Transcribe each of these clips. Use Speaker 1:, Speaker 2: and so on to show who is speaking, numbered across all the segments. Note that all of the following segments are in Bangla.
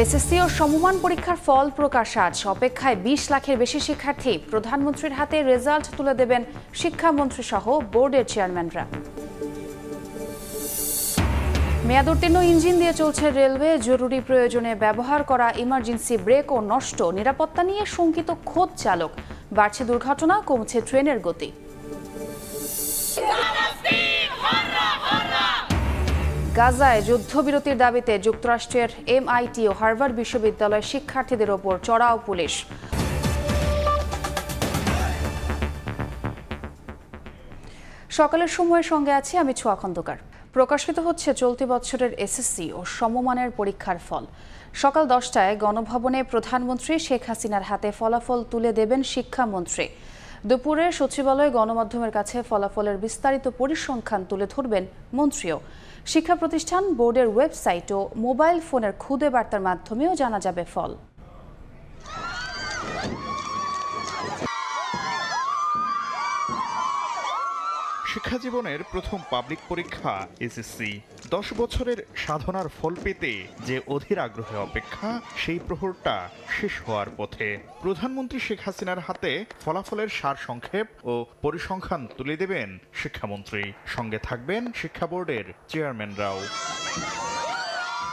Speaker 1: এসএসসি ও সমমান পরীক্ষার ফল প্রকাশ আজ। অপেক্ষায় ২০ লাখের বেশি শিক্ষার্থী। প্রধানমন্ত্রীর হাতে রেজাল্ট তুলে দেবেন শিক্ষামন্ত্রী সহ বোর্ডের চেয়ারম্যানরা। মেয়াদোত্তীর্ণ ইঞ্জিন দিয়ে চলছে রেলওয়ে। জরুরি প্রয়োজনে ব্যবহার করা ইমার্জেন্সি ব্রেকও নষ্ট। নিরাপত্তা নিয়ে শঙ্কিত খোদ চালক। বাড়ছে দুর্ঘটনা, কমছে ট্রেনের গতি। গাজায় যুদ্ধবিরতির দাবিতে যুক্তরাষ্ট্রের MIT ও হার্ভার্ড বিশ্ববিদ্যালয়ের শিক্ষার্থীদের ওপর চড়াও পুলিশ। সকালের সময়ের সঙ্গে আছি আমি ছোঁয়া খন্দকার। প্রকাশিত হচ্ছে চলতি বছরের এসএসসি ও সমমানের পরীক্ষার ফল। সকাল 10টায় গণভবনে প্রধানমন্ত্রী শেখ হাসিনার হাতে ফলাফল তুলে দেবেন শিক্ষামন্ত্রী। দুপুরে সচিবালয়ে গণমাধ্যমের কাছে ফলাফলের বিস্তারিত পরিসংখ্যান তুলে ধরবেন মন্ত্রীও। শিক্ষা প্রতিষ্ঠান, বোর্ডের ওয়েবসাইট ও মোবাইল ফোনের খুদে বার্তার মাধ্যমেও জানা যাবে ফল।
Speaker 2: শিক্ষা জীবনের প্রথম পাবলিক পরীক্ষা এসএসসি। 10 বছরের সাধনার ফল পেতে যে অধীর আগ্রহে অপেক্ষা, সেই প্রহরটা শেষ হওয়ার পথে। প্রধানমন্ত্রী শেখ হাসিনার হাতে ফলাফলের সারসংক্ষেপ ও পরিসংখ্যান তুলে দেবেন শিক্ষামন্ত্রী। সঙ্গে থাকবেন শিক্ষা বোর্ডের চেয়ারম্যানরাও।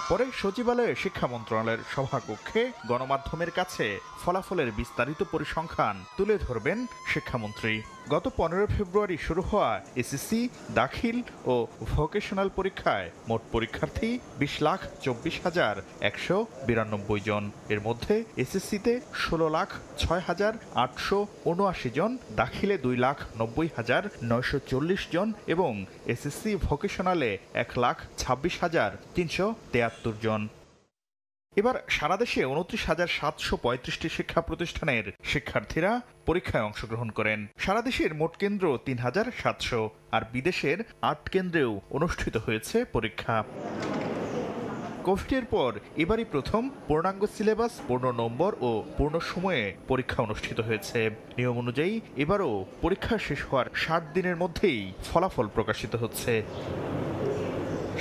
Speaker 2: পরে সচিবালয়ে শিক্ষা মন্ত্রণালয়ের সভাকক্ষে গণমাধ্যমের কাছে ফলাফলের বিস্তারিত পরিসংখ্যান তুলে ধরবেন শিক্ষামন্ত্রী। গত 15 ফেব্রুয়ারি শুরু হওয়া এসএসসি দাখিল ও ভোকেশনাল পরীক্ষায় মোট পরীক্ষার্থী 20,24,192 জন। এর মধ্যে এসএসসিতে 16,06,879 জন, দাখিলে 2,90,940 জন এবং এসএসসি ভোকেশনালে 1,26,373 জন। এবার সারা দেশে 29,735টি শিক্ষা প্রতিষ্ঠানের শিক্ষার্থীরা পরীক্ষায় অংশগ্রহণ করেন। সারা দেশের মোট কেন্দ্র 3,700, আর বিদেশের 8 কেন্দ্রেও অনুষ্ঠিত হয়েছে পরীক্ষা। কোভিডের পর এবারই প্রথম পূর্ণাঙ্গ সিলেবাস, পূর্ণ নম্বর ও পূর্ণ সময়ে পরীক্ষা অনুষ্ঠিত হয়েছে। নিয়ম অনুযায়ী এবারও পরীক্ষা শেষ হওয়ার 60 দিনের মধ্যেই ফলাফল প্রকাশিত হচ্ছে।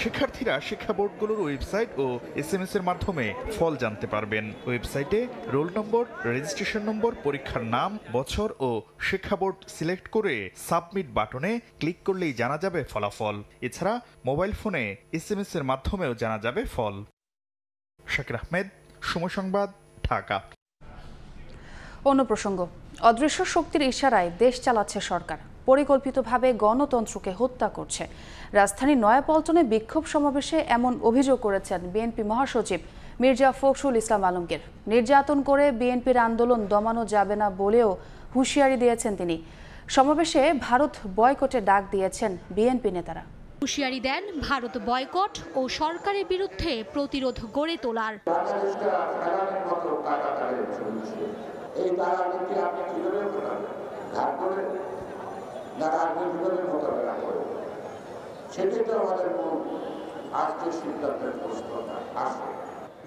Speaker 2: শিক্ষার্থীরা শিক্ষা বোর্ডগুলোর ওয়েবসাইট ও SMS এর মাধ্যমে ফল জানতে পারবেন। ওয়েবসাইটে রোল নম্বর, রেজিস্ট্রেশন নম্বর, পরীক্ষার নাম, বছর ও শিক্ষা বোর্ড সিলেক্ট করে সাবমিট বাটনে ক্লিক করলেই জানা যাবে ফলাফল। এছাড়া মোবাইল ফোনে SMS এর মাধ্যমেও জানা যাবে ফল। শাকির আহমেদ, সময় সংবাদ, ঢাকা।
Speaker 1: অন্য প্রসঙ্গ, অদৃশ্য শক্তির ইশারায় দেশ চালাচ্ছে সরকার। পরিকল্পিতভাবে গণতন্ত্রকে হত্যা করছে। রাজধানীর নয়াপল্টনে বিক্ষোভ সমাবেশে এমন অভিযোগ করেছেন বিএনপি মহাসচিব মির্জা ফখরুল ইসলাম আলমগীর। নির্যাতন করে বিএনপির আন্দোলন দমানো যাবে না বলেও হুঁশিয়ারি দিয়েছেন তিনি। সমাবেশে ভারত বয়কটের ডাক দিয়েছেন বিএনপি নেতারা।
Speaker 3: হুঁশিয়ারি দেন ভারত বয়কট ও সরকারের বিরুদ্ধে প্রতিরোধ গড়ে তোলার।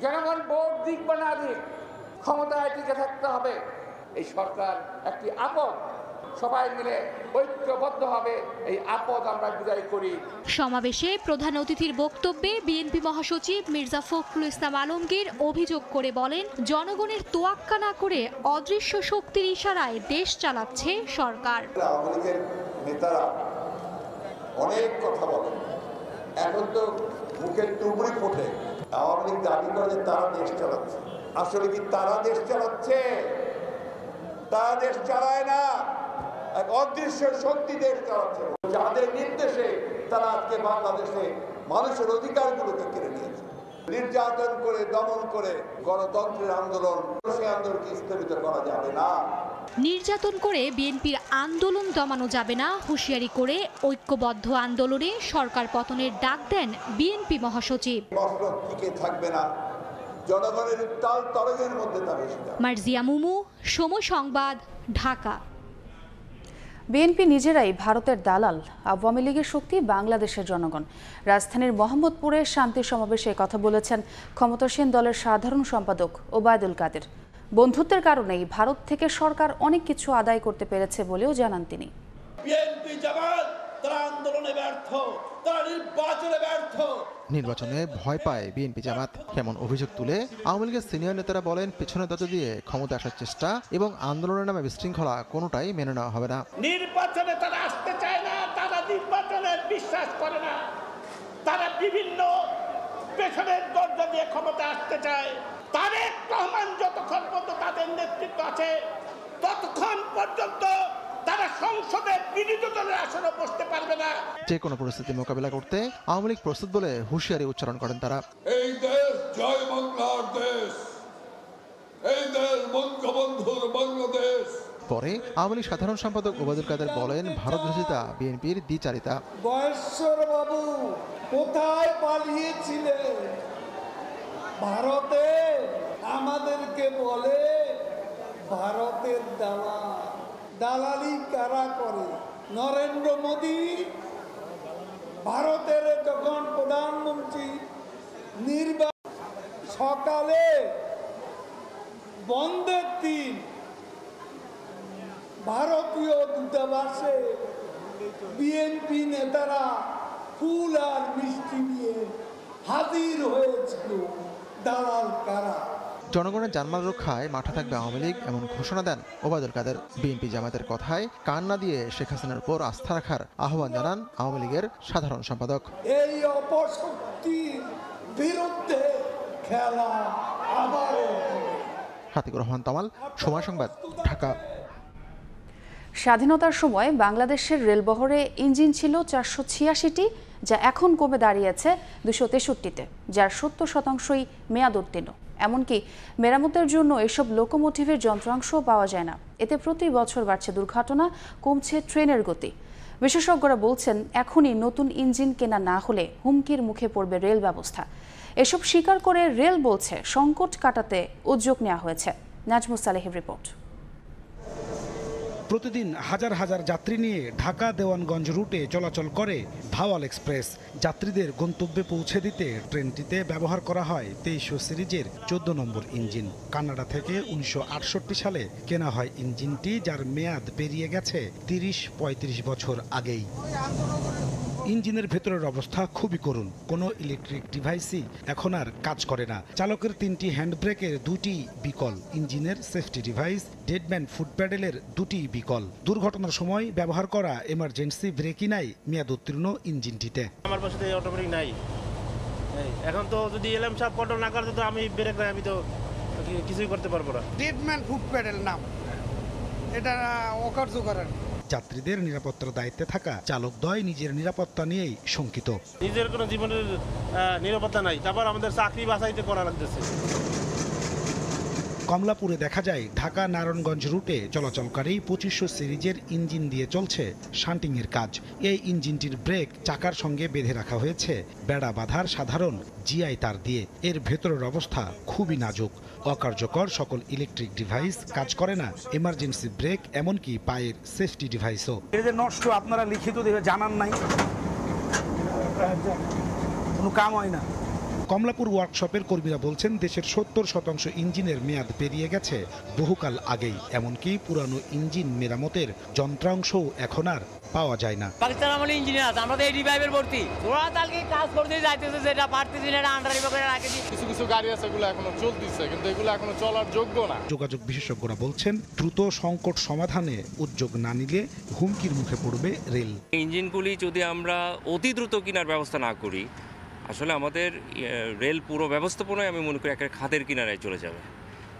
Speaker 4: জনগণ ভোট দিক বা না দিক, ক্ষমতায় টিকে থাকতে হবে। এই সরকার একটি আপদ, সবাই মিলে ঐক্যবদ্ধ হবে এই আপদ আমরা বিদায় করি।
Speaker 3: সমাবেশে প্রধান অতিথির বক্তব্যে বিএনপি মহাসচিব মির্জা ফখরুল ইসলাম আলমগীর অভিযোগ করে বলেন, জনগণের তোয়াক্কা না করে অদৃশ্য শক্তির ইশারায় দেশ চালাচ্ছে সরকার।
Speaker 5: আওয়ামী লীগের নেতারা অনেক কথা বলেন, এখন তো মুখের টুকরি ফোটে। আওয়ামী লীগ দাবি করে তারা দেশ চালাচ্ছে। আসলে কি তারা দেশ চালাচ্ছে? তারা দেশ চালায় না, এক অদৃশ্য শক্তি দেশ চালাচ্ছে, যাদের নির্দেশে তারা আজকে বাংলাদেশে মানুষের অধিকারগুলোকে কেড়ে নিয়েছে। নির্যাতন করে, দমন করে গণতন্ত্রের আন্দোলন, সেই আন্দোলনকে স্থগিত করা যাবে না।
Speaker 3: নির্যাতন করে বিএনপির আন্দোলন দমানো যাবে না হুঁশিয়ারি করে ঐক্যবদ্ধ আন্দোলনে সরকার পতনের ডাক দেন বিএনপি মহাসচিব।
Speaker 5: টিকে থাকবে না, জনগণের উত্তাল তরঙ্গের মধ্যে তা বেশি।
Speaker 3: মার্জিয়া মুমু, সময় সংবাদ, ঢাকা।
Speaker 1: বিএনপি নিজেরাই ভারতের দালাল, আওয়ামী লীগের শক্তি বাংলাদেশের জনগণ। রাজধানীর মোহাম্মদপুরে শান্তি সমাবেশে কথা বলেছেন ক্ষমতাসীন দলের সাধারণ সম্পাদক ওবায়দুল কাদের। বন্ধুত্বের কারণেই ভারত থেকে সরকার অনেক কিছু আদায় করতে পেরেছে বলেও জানান তিনি।
Speaker 6: বিএনপি জামাত তারা আন্দোলনে ব্যর্থ, তারা নির্বাচনে ব্যর্থ।
Speaker 7: নির্বাচনে ভয় পায় বিএনপি জামাত, এমন অভিযোগ তুলে আওয়ামী লীগের সিনিয়র নেতারা বলেন, পেছনে দরজা দিয়ে ক্ষমতা আসার চেষ্টা এবং আন্দোলনের নামে বিশৃঙ্খলা কোনোটাই মেনে নেওয়া হবে না।
Speaker 6: নির্বাচনে তারা আসতে চায় না, তারা নির্বাচনের বিশ্বাস করে না, তারা বিভিন্ন পেছনের দরজা দিয়ে ক্ষমতা আসতে চায়। তারেক রহমান যতক্ষণ পর্যন্ত তাদের নেতৃত্ব আছে ততক্ষণ পর্যন্ত তারা সংসদে বিরোধী দলের আসনে বসতে পারবে না।
Speaker 7: যে কোনো পরিস্থিতি মোকাবিলা করতে আওয়ামী লীগ প্রস্তুত বলে হুঁশিয়ারি উচ্চারণ করেন তারা।
Speaker 5: এই দেশ জয় বাংলার দেশ, এই দেশ বঙ্গবন্ধুর বাংলাদেশ।
Speaker 7: পরে আওয়ামী লীগ সাধারণ সম্পাদক ওবায়দুল কাদের বলেন, ভারত বিরোধিতা বিএনপির দ্বিচারিতা।
Speaker 8: বয়স্কর বাবু কোথায় পালিয়েছিলেন? ভারতে আমাদেরকে বলে ভারতের দালালি কারা করে? নরেন্দ্র মোদী ভারতের যখন প্রধানমন্ত্রী নির্বাচন সকালে বন্ধের দিন ভারতীয় দূতাবাসে বিএনপি নেতারা ফুল আর মিষ্টি নিয়ে হাজির হয়েছিল। দালাল কারা?
Speaker 7: জনগণের জানমাল রক্ষায় মাঠে থাকবে আওয়ামী লীগ, এমন ঘোষণা দেন ওবায়দুল কাদের। বিএনপি জামাতের কথায় কান না দিয়ে শেখ হাসিনার উপর আস্থা রাখার আহ্বান জানান আওয়ামী লীগের সাধারণ সম্পাদক।
Speaker 8: এই অপশক্তির বিরুদ্ধে খেলা আবারও।
Speaker 7: হাতিকুর রহমান তমাল, সময় সংবাদ, ঢাকা।
Speaker 1: স্বাধীনতার সময় বাংলাদেশের রেলবহরে ইঞ্জিন ছিল 486টি, যা এখন কমে দাঁড়িয়েছে 263-তে, যার 70%ই মেয়াদ উত্তীর্ণ। এমনকি মেরামতের জন্য এসব লোকোমোটিভের যন্ত্রাংশ পাওয়া যায় না। এতে প্রতি বছর বাড়ছে দুর্ঘটনা, কমছে ট্রেনের গতি। বিশেষজ্ঞরা বলছেন, এখনই নতুন ইঞ্জিন কেনা না হলে হুমকির মুখে পড়বে রেল ব্যবস্থা। এসব স্বীকার করে রেল বলছে, সংকট কাটাতে উদ্যোগ নেওয়া হয়েছে। নাজমুস সালেহের রিপোর্ট।
Speaker 9: প্রতিদিন হাজার হাজার যাত্রী নিয়ে ঢাকা দেওয়ানগঞ্জ রুটে চলাচল করে ভাওয়াল এক্সপ্রেস। যাত্রীদের গন্তব্যে পৌঁছে দিতে ট্রেনটিতে ব্যবহার করা হয় 2300 সিরিজের 14 নম্বর ইঞ্জিন। কানাডা থেকে 1968 সালে কেনা হয় ইঞ্জিনটি, যার মেয়াদ পেরিয়ে গেছে 30-35 বছর আগেই। ইঞ্জিনের ভেতরের অবস্থা খুবই করুণ। কোনো ইলেকট্রিক ডিভাইসই এখন আর কাজ করে না। চালকের 3টি হ্যান্ড ব্রেকের 2টি বিকল, ইঞ্জিনের সেফটি ডিভাইস, ডেডম্যান ফুট প্যাডেলের 2টি বিকল। দুর্ঘটনার সময় ব্যবহার করা এমার্জেন্সি ব্রেকই নাই মেয়াদ উত্তীর্ণ ইঞ্জিনটিতে।
Speaker 10: আমার পাশে অটোমেটিক নাই, এখন তো যদি এলএম সাহেব কন্ট্রোল না করতে তো আমি ব্রেক নাই, আমি তো কিছুই করতে পারবো না।
Speaker 8: ডেডম্যান ফুট প্যাডেল নাম, এটা অকার্যকর।
Speaker 9: যাত্রীদের নিরাপত্তার দায়িত্বে থাকা চালকদ্বয় নিজের নিরাপত্তা নিয়েই শঙ্কিত।
Speaker 10: নিজের কোনো জীবনের নিরাপত্তা নাই, তারপর আমাদের চাকরি বাছাইতে করা লাগতেছে।
Speaker 9: কমলাপুরে দেখা যায় ঢাকা নারায়ণগঞ্জ রুটে চলাচলকারী 2500 সিরিজের ইঞ্জিন দিয়ে চলছে শান্টিংয়ের কাজ। এই ইঞ্জিনটির ব্রেক চাকার সঙ্গে বেঁধে রাখা হয়েছে বেড়া বাঁধার সাধারণ জিআই তার দিয়ে। এর ভেতরের অবস্থা খুবই নাজুক। অকার্যকর সকল ইলেকট্রিক ডিভাইস কাজ করে না, এমার্জেন্সি ব্রেক, এমনকি পায়ের সেফটি ডিভাইসও।
Speaker 11: এই যে নষ্ট, আপনারা লিখিত দিয়ে জানান নাই, কোনো কাম হয় না।
Speaker 9: কমলাপুর ওয়ার্কশপের কর্মীরা বলছেন, দেশের 70% ইঞ্জিনের মেয়াদ পেরিয়ে গেছে বহুকাল আগেই। এমনকি পুরানো ইঞ্জিন মেরামতের যন্ত্রাংশও এখন আর পাওয়া যায় না।
Speaker 12: পাকিস্তান আমলে ইঞ্জিনিয়ার আছে, আমরা তো এই রিভাইভের ভর্তি, ওরা কালকে কাজ করতে যাইতেছে, যেটা পারতেছি না এটা আন্ডার রিভাইভ করে রাখেছি।
Speaker 13: কিছু কিছু গাড়ি আছে এগুলো এখনো চলতেছে, কিন্তু এগুলো এখনো চলার যোগ্য না।
Speaker 9: যোগাযোগ বিশেষজ্ঞরা বলছেন, দ্রুত সংকট সমাধানে উদ্যোগ না নিলে হুমকির মুখে পড়বে রেল।
Speaker 14: ইঞ্জিনগুলি যদি আমরা অতি দ্রুত কেনার ব্যবস্থা না করি, আসলে আমাদের রেল পুরো ব্যবস্থাপনায় আমি মনে করি একটা খাদের কিনারায় চলে যাবে,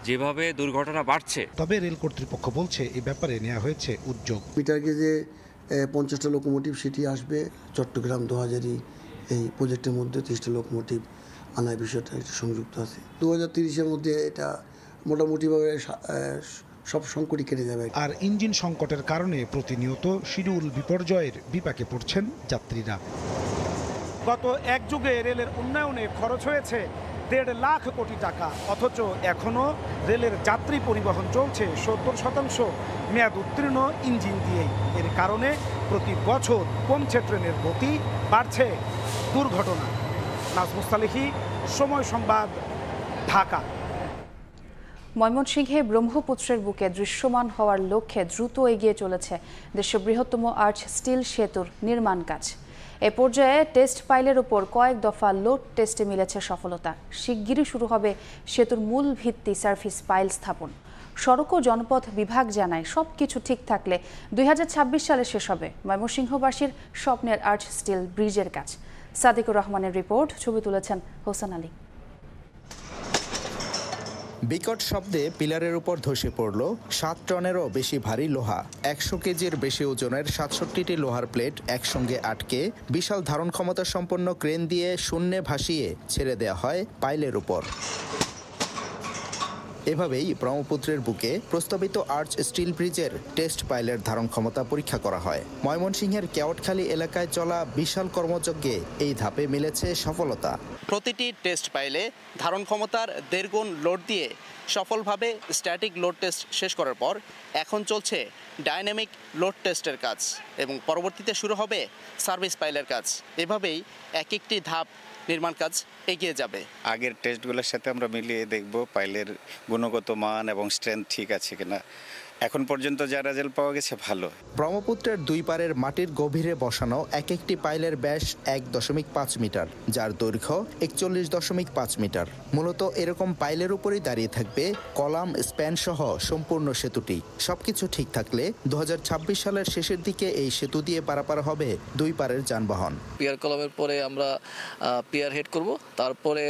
Speaker 14: যেভাবে দুর্ঘটনা বাড়ছে।
Speaker 9: তবে রেল কর্তৃপক্ষ বলছে, এই ব্যাপারে নেওয়া হয়েছে উদ্যোগ।
Speaker 15: মিটার গেজে 50টা লোকোমোটিভ সেটি আসবে চট্টগ্রাম 2000 এই প্রজেক্টের মধ্যে 30টা লোকোমোটিভ আনার বিষয়টা সংযুক্ত আছে। 2030-এর মধ্যে এটা মোটামুটিভাবে সব সংকটই কেটে যাবে।
Speaker 9: আর ইঞ্জিন সংকটের কারণে প্রতিনিয়ত শিডিউল বিপর্যয়ের বিপাকে পড়ছেন যাত্রীরা।
Speaker 11: গত এক যুগে রেলের উন্নয়নে খরচ হয়েছে 1.5 লাখ কোটি টাকা, অথচ এখনও রেলের যাত্রী পরিবহন চলছে 70% মেয়াদ উত্তীর্ণ ইঞ্জিন দিয়েই। এর কারণে প্রতি বছর কমছে ট্রেনের গতি, বাড়ছে দুর্ঘটনা। নাজমুস সালেহী, সময় সংবাদ, ঢাকা।
Speaker 1: ময়মনসিংহে ব্রহ্মপুত্রের বুকে দৃশ্যমান হওয়ার লক্ষ্যে দ্রুত এগিয়ে চলেছে দেশের বৃহত্তম আর্চ স্টিল সেতুর নির্মাণ কাজ। এ পর্যায়ে টেস্ট পাইলের উপর কয়েক দফা লোড টেস্টে মিলেছে সফলতা। শিগগিরই শুরু হবে সেতুর মূল ভিত্তি সার্ভিস পাইল স্থাপন। সড়ক ও জনপথ বিভাগ জানায় সবকিছু ঠিক থাকলে 2026 সালে শেষ হবে ময়মনসিংহবাসীর স্বপ্নের আর্চ স্টিল ব্রিজের কাজ। সাদিকুর রহমানের রিপোর্ট, ছবি তুলেছেন হোসেন আলী।
Speaker 16: বিকট শব্দে পিলারের উপর ধসে পড়ল 7 টনেরও বেশি ভারী লোহা। 100 কেজির বেশি ওজনের 67টি লোহার প্লেট একসঙ্গে আটকে বিশাল ধারণ ক্ষমতা সম্পন্ন ক্রেন দিয়ে শূন্যে ভাসিয়ে ছেড়ে দেওয়া হয় পাইলের উপর। এভাবেই ব্রহ্মপুত্রের বুকে প্রস্তাবিত আর্চ স্টিল ব্রিজের টেস্ট পাইলের ধারণ ক্ষমতা পরীক্ষা করা হয়। ময়মনসিংহের কেওটখালী এলাকায় চলা বিশাল কর্মযজ্ঞে এই ধাপে মিলেছে সফলতা। প্রতিটি টেস্ট পাইলে ধারণ ক্ষমতার 1.5 গুণ লোড দিয়ে সফলভাবে স্ট্যাটিক লোড টেস্ট শেষ করার পর এখন চলছে ডাইনামিক লোড টেস্টের কাজ এবং পরবর্তীতে শুরু হবে সার্ভিস পাইলের কাজ। এভাবেই এক একটি ধাপ নির্মাণ কাজ এগিয়ে যাবে।
Speaker 17: আগের টেস্টগুলোর সাথে আমরা মিলিয়ে দেখব পাইলের গুণগত মান এবং স্ট্রেংথ ঠিক আছে কিনা। এখন পর্যন্ত যা রেজাল্ট পাওয়া গেছে ভালো।
Speaker 16: ব্রহ্মপুত্রের দুই পারের মাটির গভীরে বসানো এক একটি পাইলের ব্যাস 1.5 মিটার, যার দৈর্ঘ্য 41.5 মিটার। মূলত এরকম পাইলের উপরেই দাঁড়িয়ে থাকবে কলাম স্প্যান সহ সম্পূর্ণ সেতুটি। সবকিছু ঠিক থাকলে 2026 সালের শেষের দিকে এই সেতু দিয়ে পারাপার হবে দুই পারের যানবাহন।
Speaker 18: পিয়ার কলামের পরে আমরা পিয়ার হেড করব, তারপরে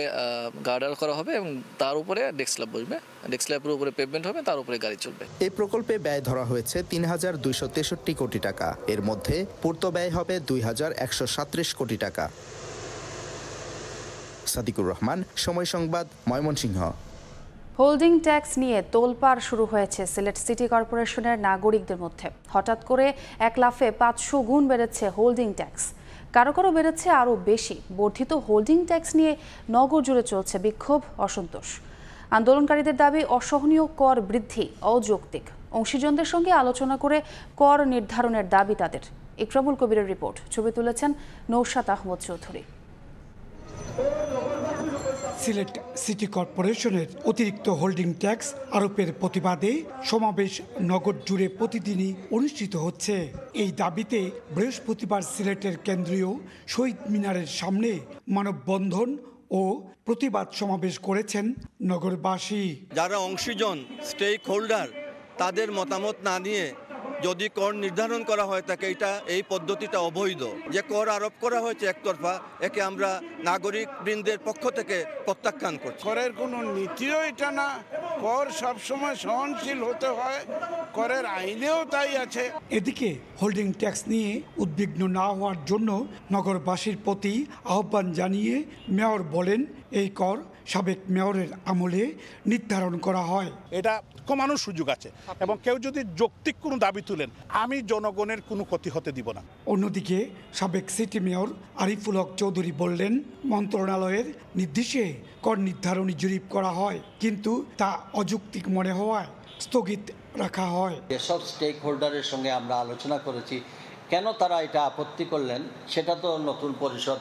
Speaker 18: গার্ডার করা হবে এবং তার উপরে ডেস্ক স্ল্যাব বসবে। ডেস্ক স্ল্যাবের উপরে পেভমেন্ট হবে, তার উপরে গাড়ি চলবে।
Speaker 16: এই প্রকল্পে ব্যয় ধরা হয়েছে 3,263 কোটি টাকা। এর মধ্যে পূর্ত ব্যয় হবে 2,137 কোটি টাকা। সাদিকুর রহমান, সময় সংবাদ, ময়মনসিংহ।
Speaker 1: হোল্ডিং ট্যাক্স নিয়ে তোলপাড় শুরু হয়েছে সিলেট সিটি কর্পোরেশনের নাগরিকদের মধ্যে। হঠাৎ করে এক লাফে 500 গুণ বেড়েছে হোল্ডিং ট্যাক্স। কারো কারো বেড়েছে আরও বেশি। বর্ধিত হোল্ডিং ট্যাক্স নিয়ে নগর জুড়ে চলছে বিক্ষোভ, অসন্তোষ। আন্দোলনকারীদের দাবি অসহনীয় কর বৃদ্ধি অযৌক্তিক। অংশীজনদের সঙ্গে আলোচনা করে কর নির্ধারণের দাবি তাদের। ইকরামুল কবিরের রিপোর্ট, ছবি তুলেছেন নৌশাদ আহমদ চৌধুরী।
Speaker 11: সিলেট সিটি কর্পোরেশনের অতিরিক্ত হোল্ডিং ট্যাক্স আরোপের প্রতিবাদে সমাবেশ নগর জুড়ে প্রতিদিনই অনুষ্ঠিত হচ্ছে। এই দাবিতে বৃহস্পতিবার সিলেটের কেন্দ্রীয় শহীদ মিনারের সামনে মানববন্ধন ও প্রতিবাদ সমাবেশ করেছেন নগরবাসী।
Speaker 19: যারা অংশীজন স্টেক হোল্ডার, তাদের মতামত না নিয়ে যদি কর নির্ধারণ করা হয় থাকে, এই পদ্ধতিটা অবৈধ। যে কর আরোপ করা হয়েছে একতরফা, একে আমরা নাগরিক বৃন্দের পক্ষ থেকে প্রত্যাখ্যান করছি।
Speaker 8: করের কোনো নীতিও এটা না, কর সবসময় সহনশীল হতে হয়, করের আইনেও তাই আছে।
Speaker 11: এদিকে হোল্ডিং ট্যাক্স নিয়ে উদ্বিগ্ন না হওয়ার জন্য নগরবাসীর প্রতি আহ্বান জানিয়ে মেয়র বলেন, এই কর সাবেক মেয়রের আমলে নির্ধারণ করা হয়।
Speaker 6: এটা কমানোর সুযোগ আছে এবং কেউ যদি যৌক্তিক কোনো দাবি তুলেন, আমি জনগণের কোনো ক্ষতি হতে দিব না।
Speaker 11: অন্যদিকে সাবেক সিটি মেয়র আরিফুল হক চৌধুরী বললেন, মন্ত্রণালয়ের নির্দেশে কর নির্ধারণী জরিপ করা হয়, কিন্তু তা অযৌক্তিক মনে হওয়ায় স্থগিত রাখা হয়।
Speaker 20: এসব স্টেক হোল্ডারের সঙ্গে আমরা আলোচনা করেছি, কেন তারা এটা আপত্তি করলেন সেটা তো নতুন পরিষদ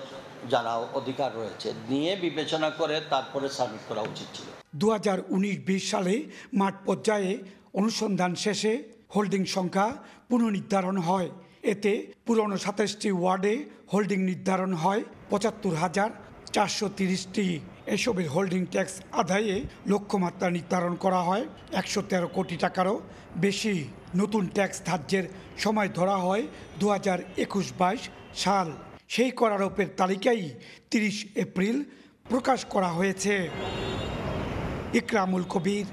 Speaker 20: জানাও অধিকার রয়েছে, নিয়ে বিবেচনা করে তারপরে সাবমিট করা উচিত ছিল।
Speaker 11: 2019-20 সালে মাঠ পর্যায়ে অনুসন্ধান শেষে হোল্ডিং সংখ্যা পুনর্নির্ধারণ হয়। এতে পুরনো 27টি ওয়ার্ডে হোল্ডিং নির্ধারণ হয় 75,430টি। এসবের হোল্ডিং ট্যাক্স আদায়ে লক্ষ্যমাত্রা নির্ধারণ করা হয় 113 কোটি টাকারও বেশি। নতুন ট্যাক্স ধার্যের সময় ধরা হয় 2021-22 সাল। সেই কর আরোপের তালিকাই 30 এপ্রিল প্রকাশ করা হয়েছে। ইকরামুল কবির,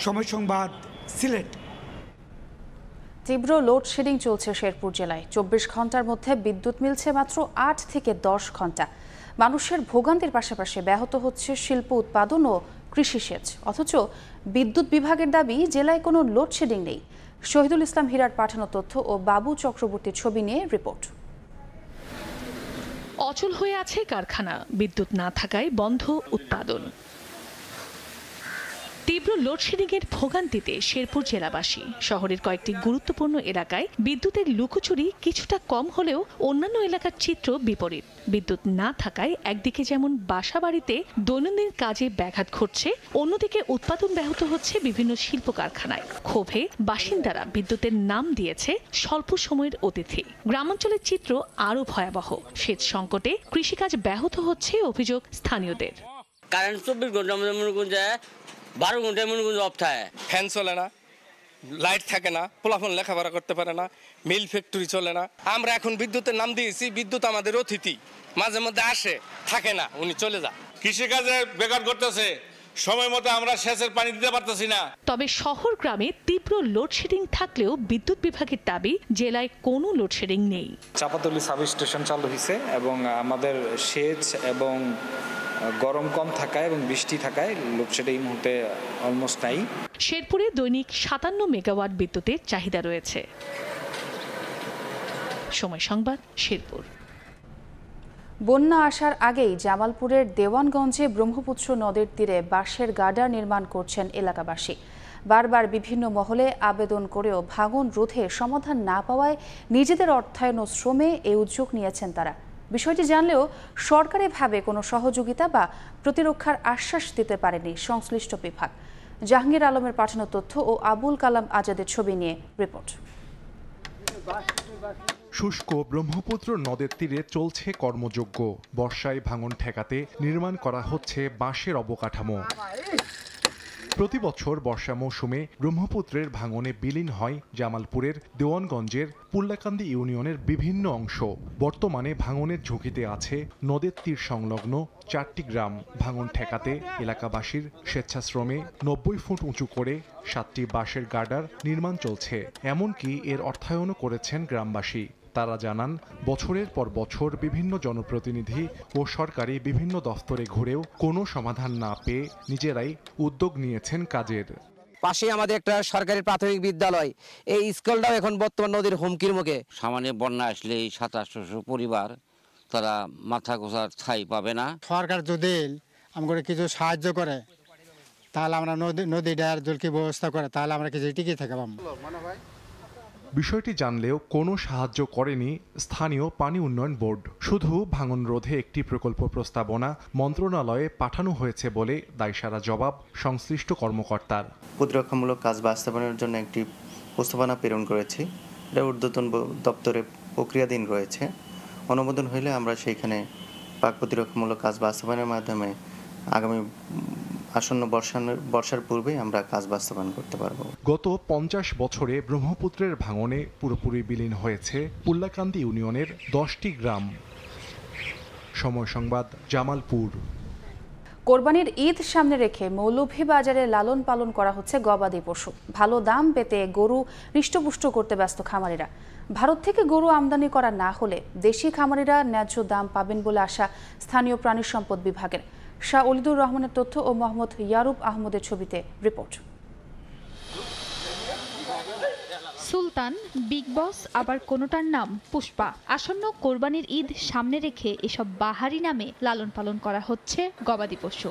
Speaker 11: সময় সংবাদ, সিলেট।
Speaker 1: তীব্র লোডশেডিং চলছে শেরপুর জেলায়। 24 ঘন্টার মধ্যে বিদ্যুৎ মিলছে মাত্র 8 থেকে 10 ঘন্টা। মানুষের ভোগান্তির পাশাপাশি ব্যাহত হচ্ছে শিল্প উৎপাদন ও কৃষি সেচ। অথচ বিদ্যুৎ বিভাগের দাবি জেলায় কোনো লোডশেডিং নেই। শহীদুল ইসলাম হীরার পাঠানো তথ্য ও বাবু চক্রবর্তীর ছবি নিয়ে রিপোর্ট।
Speaker 21: অচল হয়ে আছে কারখানা, বিদ্যুৎ না থাকায় বন্ধ উৎপাদন। তীব্র লোডশেডিংয়ের ভোগান্তিতে শেরপুর জেলাবাসী। শহরের কয়েকটি গুরুত্বপূর্ণ এলাকায় বিদ্যুতের লুকোচুরি কিছুটা কম হলেও অন্যান্য এলাকার চিত্র বিপরীত। বিদ্যুৎ না থাকায় একদিকে যেমন বাসাবাড়িতে দৈনন্দিন কাজে ব্যাঘাত ঘটছে, অন্যদিকে উৎপাদন ব্যাহত হচ্ছে বিভিন্ন শিল্প কারখানায়। ক্ষোভে বাসিন্দারা বিদ্যুতের নাম দিয়েছে স্বল্প সময়ের অতিথি। গ্রামাঞ্চলের চিত্র আরও ভয়াবহ। সেচ সংকটে কৃষিকাজ ব্যাহত হচ্ছে অভিযোগ স্থানীয়দের।
Speaker 12: কারেন্ট 24 ঘন্টা মনে করুন যায়, 12 ঘন্টায় মনে করুন অফ থাকে,
Speaker 22: ফ্যান চলে না, লাইট থাকে না, পোলাফোন লেখাপড়া করতে পারে না, মিল ফ্যাক্টরি চলে না। আমরা এখন বিদ্যুতের নাম দিয়েছি, বিদ্যুৎ আমাদের অতিথি, মাঝে মধ্যে আসে, থাকে না, উনি চলে যায়।
Speaker 23: কৃষিকাজে বেকার করতেছে, সময় মতো আমরা সেচের পানি দিতে পারতেছি না।
Speaker 21: তবে শহর গ্রামে তীব্র লোডশেডিং থাকলেও বিদ্যুৎ বিভাগের দাবি জেলায় কোনো লোডশেডিং নেই।
Speaker 24: চাপাতলি সাব স্টেশন চালু হয়েছে এবং আমাদের সেচ এবং গরম কম থাকায় এবং বৃষ্টি থাকায় লোডশেডিং এই মুহূর্তে অলমোস্ট নাই।
Speaker 21: শেরপুরে দৈনিক 57 মেগাওয়াট বিদ্যুতের চাহিদা রয়েছে। সময় সংবাদ, শেরপুর।
Speaker 1: বন্যা আসার আগেই জামালপুরের দেওয়ানগঞ্জে ব্রহ্মপুত্র নদীর তীরে বাঁশের গার্ডার নির্মাণ করছেন এলাকাবাসী। বারবার বিভিন্ন মহলে আবেদন করেও ভাঙন রোধে সমাধান না পাওয়ায় নিজেদের অর্থায়ন ও শ্রমে এই উদ্যোগ নিয়েছেন তারা। বিষয়টি জানলেও সরকারিভাবে কোনো সহযোগিতা বা প্রতিরক্ষার আশ্বাস দিতে পারেনি সংশ্লিষ্ট বিভাগ। জাহাঙ্গীর আলমের পাঠানো তথ্য ও আবুল কালাম আজাদের ছবি নিয়ে রিপোর্ট।
Speaker 25: শুষ্ক ব্রহ্মপুত্র নদের তীরে চলছে কর্মযজ্ঞ। বর্ষায় ভাঙন ঠেকাতে নির্মাণ করা হচ্ছে বাঁশের অবকাঠামো। প্রতি বছর বর্ষা মৌসুমে ব্রহ্মপুত্রের ভাঙনে বিলীন হয় জামালপুরের দেওয়ানগঞ্জের পুল্লাকান্দি ইউনিয়নের বিভিন্ন অংশ। বর্তমানে ভাঙনের ঝুঁকিতে আছে নদের তীর সংলগ্ন 4টি গ্রাম। ভাঙন ঠেকাতে এলাকাবাসীর স্বেচ্ছাশ্রমে 90 ফুট উঁচু করে 7টি বাঁশের গার্ডার নির্মাণ চলছে। এমনকি এর অর্থায়নও করেছেন গ্রামবাসী। তারা জানান, বছরের পর বছর বিভিন্ন জনপ্রতিনিধি ও সরকারি বিভিন্ন দফতরে ঘুরেও কোনো সমাধান না পেয়ে নিজেরাই উদ্যোগ নিয়েছেন কাজের।
Speaker 26: পাশে আমাদের একটা সরকারি প্রাথমিক বিদ্যালয়, এই স্কুলটাও এখন বর্তমান নদীর হুমকির মুখে।
Speaker 27: সামান্য বন্যা আসলে 2700 পরিবার তারা মাথা গোছার ঠাঁই পাবে না।
Speaker 28: সরকার যদি আমাকে কিছু সাহায্য করে তাহলে আমরা নদীটার জলকি ব্যবস্থা করে তাহলে আমরা কিছু টিকে থাকব।
Speaker 25: বিষয়টি জানলেও কোনো সাহায্য করেনি স্থানীয় পানি উন্নয়ন বোর্ড। শুধু ভাঙন রোধে একটি প্রকল্প প্রস্তাবনা মন্ত্রণালয়ে পাঠানো হয়েছে বলে দায়সারা জবাব সংশ্লিষ্ট কর্মকর্তার।
Speaker 29: প্রতিরক্ষামূলক কাজ বাস্তবায়নের জন্য একটি প্রস্তাবনা প্রেরণ করেছি। এটা ঊর্ধ্বতন দপ্তরে প্রক্রিয়াধীন রয়েছে। অনুমোদন হইলে আমরা সেইখানে পাক প্রতিরক্ষামূলক কাজ বাস্তবায়নের মাধ্যমে আগামী আসন্ন বর্ষার পূর্বে আমরা কাজ বাস্তবায়ন করতে পারব।
Speaker 25: গত 50 বছরে ব্রহ্মপুত্রের ভাঙনে পুরোপুরি বিলীন হয়েছে পুল্লাকান্দি ইউনিয়নের 10টি গ্রাম। সময় সংবাদ, জামালপুর।
Speaker 1: কোরবানির ঈদ সামনে রেখে মৌলভীবাজারে লালন পালন করা হচ্ছে গবাদি পশু। ভালো দাম পেতে গরু হৃষ্টপুষ্ট করতে ব্যস্ত খামারিরা। ভারত থেকে গরু আমদানি করা না হলে দেশি খামারিরা ন্যায্য দাম পাবেন বলে আশা স্থানীয় প্রাণী সম্পদ বিভাগের। শাহ অলিদুর রহমানের তথ্য ও মোহাম্মদ ইয়ারুব আহমদের ছবিতে রিপোর্ট।
Speaker 3: সুলতান, বিগ বস, আবার কোনোটার নাম পুষ্পা। আসন্ন কোরবানির ঈদ সামনে রেখে এসব বাহারি নামে লালন পালন করা হচ্ছে গবাদি পশু।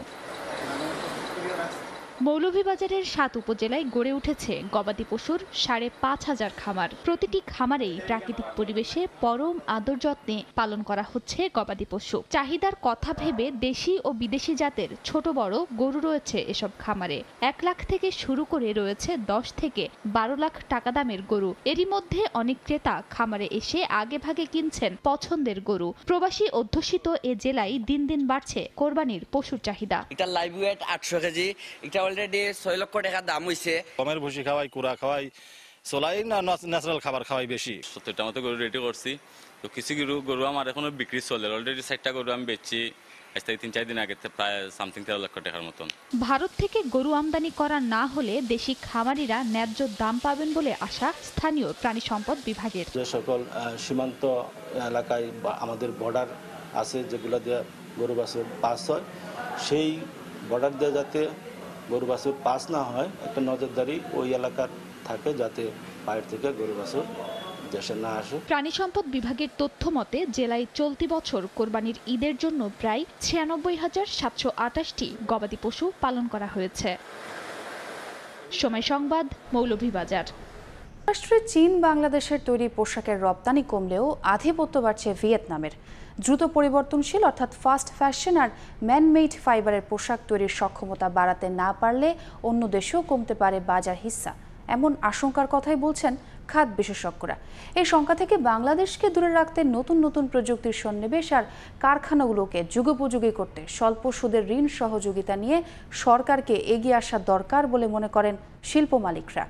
Speaker 3: মৌলভীবাজারের 7 উপজেলায় গড়ে উঠেছে গবাদি পশুর 5,500 খামার। প্রতিটি খামারেই প্রাকৃতিক পরিবেশে পরম আদর যত্নে পালন করা হচ্ছে গবাদি পশু। চাহিদার কথা ভেবে দেশি ও বিদেশি জাতের ছোট বড় গরু রয়েছে এসব খামারে। 1 লাখ থেকে শুরু করে রয়েছে 10 থেকে 12 লাখ টাকা দামের গরু। এরই মধ্যে অনেক ক্রেতা খামারে এসে আগে ভাগে কিনছেন পছন্দের গরু। প্রবাসী অধ্যুষিত এ জেলায় দিন দিন বাড়ছে কোরবানির পশুর চাহিদা।
Speaker 12: এটা লাইভ ওয়েট 800 কেজি, এটা অলরেডি 6 লক্ষ টাকা দাম হইছে।
Speaker 10: গমের ভুসি খাওয়াই, কুড়া খাওয়াই, সোলাই না ন্যাচারাল খাবার খাওয়াই বেশি।
Speaker 30: 70টা মতো গরু রেডি করছি। তো কিছু গরু আমার এখনো বিক্রি চলে। অলরেডি 60টা গরু আমি বেচছি। আজ থেকে 3-4 দিন আগে প্রায় সামথিং 13 লক্ষ টাকার মতন।
Speaker 3: ভারত থেকে গরু আমদানি করা না হলে দেশি খামারিরা ন্যায্য দাম পাবেন বলে আশা স্থানীয় প্রাণী সম্পদ বিভাগের।
Speaker 31: যে সকল সীমান্ত এলাকায় বা আমাদের বর্ডার আছে যেগুলো দিয়ে গরু বাছুর পাস হয়, সেই বর্ডার দিয়ে যাতে গরু বাছুর পাস না হয় একটা নজরদারি ওই এলাকার থাকে, যাতে বাইরে থেকে গরু বাছুর দেশে না আসে।
Speaker 3: প্রাণী সম্পদ বিভাগের তথ্য মতে জেলায় চলতি বছর কোরবানির ঈদের জন্য প্রায় 96,728টি গবাদি পশু পালন করা হয়েছে।
Speaker 21: সময় সংবাদ, মৌলভীবাজার।
Speaker 1: যুক্তরাষ্ট্রে চীন বাংলাদেশের তৈরি পোশাকের রপ্তানি কমলেও আধিপত্য বাড়ছে ভিয়েতনামের। দ্রুত পরিবর্তনশীল অর্থাৎ ফাস্ট ফ্যাশন আর ম্যানমেড ফাইবারের পোশাক তৈরির সক্ষমতা বাড়াতে না পারলে অন্য দেশেও কমতে পারে বাজার হিস্সা, এমন আশঙ্কার কথাই বলছেন খাত বিশেষজ্ঞরা। এই শঙ্কা থেকে বাংলাদেশকে দূরে রাখতে নতুন নতুন প্রযুক্তির সন্নিবেশ আর কারখানাগুলোকে যুগোপযোগী করতে স্বল্প সুদের ঋণ সহযোগিতা নিয়ে সরকারকে এগিয়ে আসা দরকার বলে মনে করেন শিল্প মালিকরা।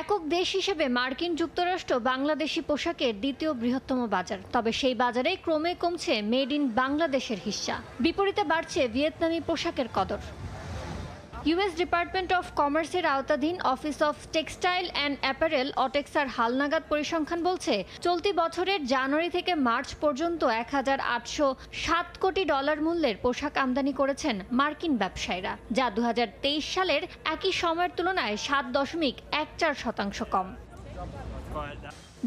Speaker 3: একক দেশ হিসেবে মার্কিন যুক্তরাষ্ট্র বাংলাদেশি পোশাকের দ্বিতীয় বৃহত্তম বাজার। তবে সেই বাজারে ক্রমে কমছে মেড ইন বাংলাদেশের হিস্সা, বিপরীতে বাড়ছে ভিয়েতনামি পোশাকের কদর। ইউএস ডিপার্টমেন্ট অফ কমার্সের আওতাধীন office of textile and apparel অটেক্সার হালনাগাদ পরিসংখ্যান বলছে, চলতি বছরের জানুয়ারি থেকে মার্চ পর্যন্ত 1,807 কোটি ডলার মূল্যের পোশাক আমদানি করেছেন মার্কিন ব্যবসায়ীরা, যা 2023 সালের একই সময়ের তুলনায় 7.14% কম।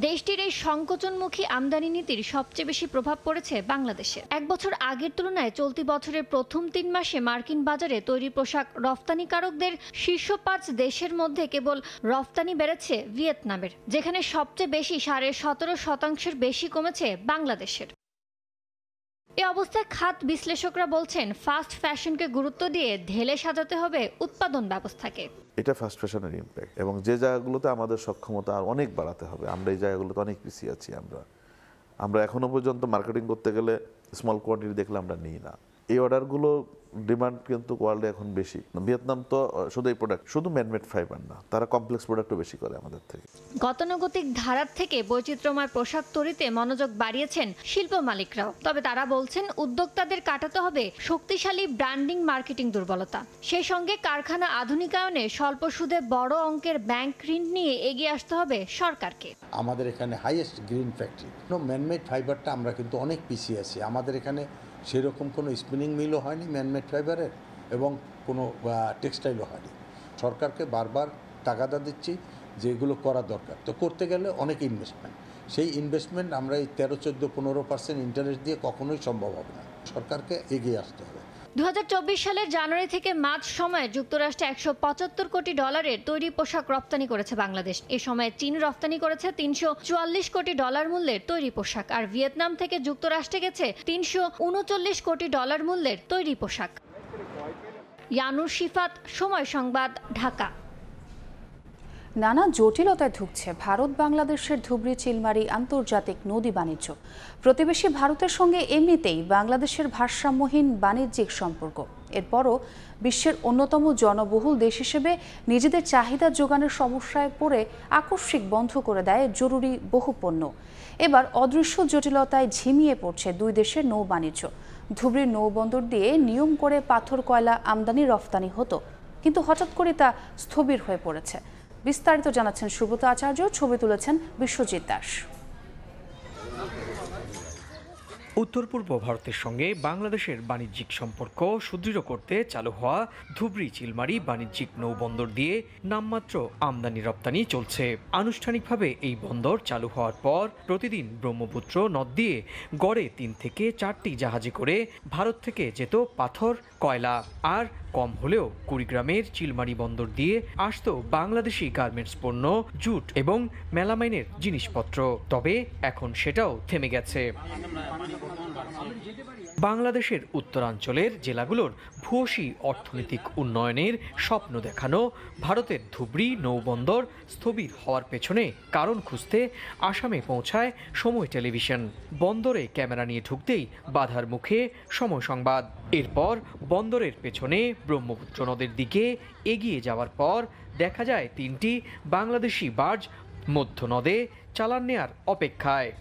Speaker 3: দেশটির এই সংকোচনমুখী আমদানি নীতির সবচেয়ে বেশি প্রভাব পড়েছে বাংলাদেশে। এক বছর আগের তুলনায় চলতি বছরের প্রথম 3 মাসে মার্কিন বাজারে তৈরি পোশাক রফতানিকারকদের শীর্ষ 5 দেশের মধ্যে কেবল রফতানি বেড়েছে ভিয়েতনামের, যেখানে সবচেয়ে বেশি 17.5% বেশি কমেছে বাংলাদেশের। এই অবস্থায় খাত বিশ্লেষকরা বলছেন, ফাস্ট ফ্যাশনকে গুরুত্ব দিয়ে ঢেলে সাজাতে হবে উৎপাদন ব্যবস্থাকে।
Speaker 2: এটা ফাস্ট ফ্যাশনের ইম্প্যাক্ট, এবং যে জায়গাগুলোতে আমাদের সক্ষমতা আর অনেক বাড়াতে হবে, আমরা এই জায়গাগুলোতে অনেক পিছিয়ে আছি। আমরা এখনো পর্যন্ত মার্কেটিং করতে গেলে স্মল কোয়ান্টিটি দেখলে আমরা নিই না। এই অর্ডারগুলো ডিমান্ড কিন্তু ওয়ার্ল্ডে এখন বেশি। ভিয়েতনাম তো শুধু এই প্রোডাক্ট, শুধু ম্যানমেড ফাইবার না, তারা কমপ্লেক্স প্রোডাক্টও বেশি করে আমাদের থেকে।
Speaker 3: গতানুগতিক ধারার থেকে বৈচিত্র্যময় পোশাক তৈরিতে মনোযোগ বাড়িয়েছেন শিল্প মালিকরাও। তবে তারা বলছেন, উদ্যোক্তাদের কাটাতে হবে শক্তিশালী ব্র্যান্ডিং মার্কেটিং দুর্বলতা। সেই সঙ্গে কারখানা আধুনিকায়নে স্বল্প সুদে বড় অঙ্কের ব্যাংক ঋণ নিয়ে এগিয়ে আসতে হবে সরকারকে।
Speaker 4: আমাদের এখানে হাইয়েস্ট গ্রিন ফ্যাক্টরি, ম্যানমেড ফাইবারটা আমরা কিন্তু অনেক পিছিয়ে আছি। আমাদের এখানে সেরকম কোনো স্পিনিং মিলও হয়নি ম্যানমেড ফাইবারের, এবং কোনো টেক্সটাইলও হয়নি। সরকারকে বারবার তাগাদা দিচ্ছি যে এগুলো করা দরকার। তো করতে গেলে অনেক ইনভেস্টমেন্ট, সেই ইনভেস্টমেন্ট আমরা এই 13-14-15% ইন্টারেস্ট দিয়ে কখনোই সম্ভব হবে না। সরকারকে এগিয়ে আসতে হবে।
Speaker 3: 2024 সালের জানুয়ারি থেকে মার্চ সময়ে যুক্তরাষ্ট্রে 175 কোটি ডলারের তৈরি পোশাক রপ্তানি করেছে বাংলাদেশ। এ সময় চীন রপ্তানি করেছে 344 কোটি ডলার মূল্যের তৈরি পোশাক, আর ভিয়েতনাম থেকে যুক্তরাষ্ট্রে গেছে 339 কোটি ডলার মূল্যের তৈরি পোশাক। ইয়ানুর শিফাত, সময় সংবাদ, ঢাকা।
Speaker 1: নানা জটিলতায় ঢুকছে ভারত বাংলাদেশের ধুবড়ী চিলমারি আন্তর্জাতিক নদী বাণিজ্য। প্রতিবেশী ভারতের সঙ্গে এমনিতেই বাংলাদেশের ভারসাম্যহীন বাণিজ্যিক সম্পর্ক, এরপরও বিশ্বের অন্যতম জনবহুল দেশ হিসেবে নিজেদের চাহিদা যোগানের সমস্যায় পড়ে আকস্মিক বন্ধ করে দেয় জরুরি বহু পণ্য। এবার অদৃশ্য জটিলতায় ঝিমিয়ে পড়ছে দুই দেশের নৌ বাণিজ্য। ধুবড়ীর নৌবন্দর দিয়ে নিয়ম করে পাথর কয়লা আমদানি রফতানি হতো, কিন্তু হঠাৎ করে তা স্থবির হয়ে পড়েছে। বিস্তারিত জানাচ্ছেন সুব্রত আচার্য, ছবি তুলেছেন বিশ্বজিৎ দাস।
Speaker 5: উত্তর পূর্ব ভারতের সঙ্গে বাংলাদেশের বাণিজ্যিক সম্পর্ক সুদৃঢ় করতে চালু হওয়া ধুবড়ী চিলমারি বাণিজ্যিক নৌবন্দর দিয়ে নামমাত্র আমদানি রপ্তানি চলছে। আনুষ্ঠানিকভাবে এই বন্দর চালু হওয়ার পর প্রতিদিন ব্রহ্মপুত্র নদ দিয়ে গড়ে 3 থেকে 4টি জাহাজে করে ভারত থেকে যেত পাথর, কয়লা, আর কম হলেও কুড়িগ্রামের চিলমারি বন্দর দিয়ে আসত বাংলাদেশি গার্মেন্টস পণ্য, জুট এবং মেলামাইনের জিনিসপত্র। তবে এখন সেটাও থেমে গেছে। বাংলাদেশের উত্তরাঞ্চলের জেলাগুলোর ভূয়সী অর্থনৈতিক উন্নয়নের স্বপ্ন দেখানো ভারতের ধুবড়ী নৌবন্দর স্থবির হওয়ার পেছনে কারণ খুঁজতে আসামে পৌঁছায় সময় টেলিভিশন। বন্দরে ক্যামেরা নিয়ে ঢুকতেই বাধার মুখে সময় সংবাদ। এরপর বন্দরের পেছনে ব্রহ্মপুত্র নদের দিকে এগিয়ে যাওয়ার পর দেখা যায় 3টি বাংলাদেশি বার্জ মধ্য নদে চালান নেয়ার অপেক্ষায়।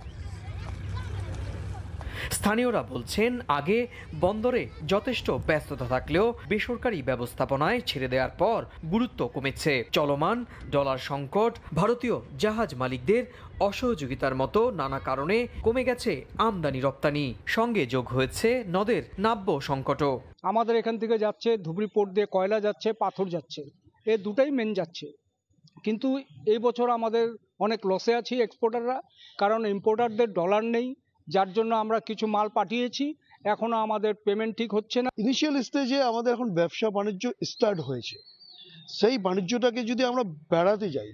Speaker 5: স্থানীয়রা বলছেন, আগে বন্দরে যথেষ্ট ব্যস্ততা থাকলেও বেসরকারি ব্যবস্থাপনায় ছেড়ে দেওয়ার পর গুরুত্ব কমেছে। চলমান ডলার সংকট, ভারতীয় জাহাজ মালিকদের অসহযোগিতার মতো নানা কারণে কমে গেছে আমদানি রপ্তানি। সঙ্গে যোগ হয়েছে নদের নাব্য সংকটও।
Speaker 7: আমাদের এখান থেকে যাচ্ছে ধুবড়ী পোর্ট দিয়ে কয়লা যাচ্ছে, পাথর যাচ্ছে, এই দুটাই মেন যাচ্ছে। কিন্তু এই বছর আমাদের অনেক লসে আছি এক্সপোর্টাররা, কারণ ইম্পোর্টারদের ডলার নেই, যার জন্য আমরা কিছু মাল পাঠিয়েছি, এখনো আমাদের পেমেন্ট ঠিক হচ্ছে না।
Speaker 6: ইনিশিয়াল স্টেজে আমাদের এখন ব্যবসা বাণিজ্য স্টার্ট হয়েছে, সেই বাণিজ্যটাকে যদি আমরা বেড়াতে যাই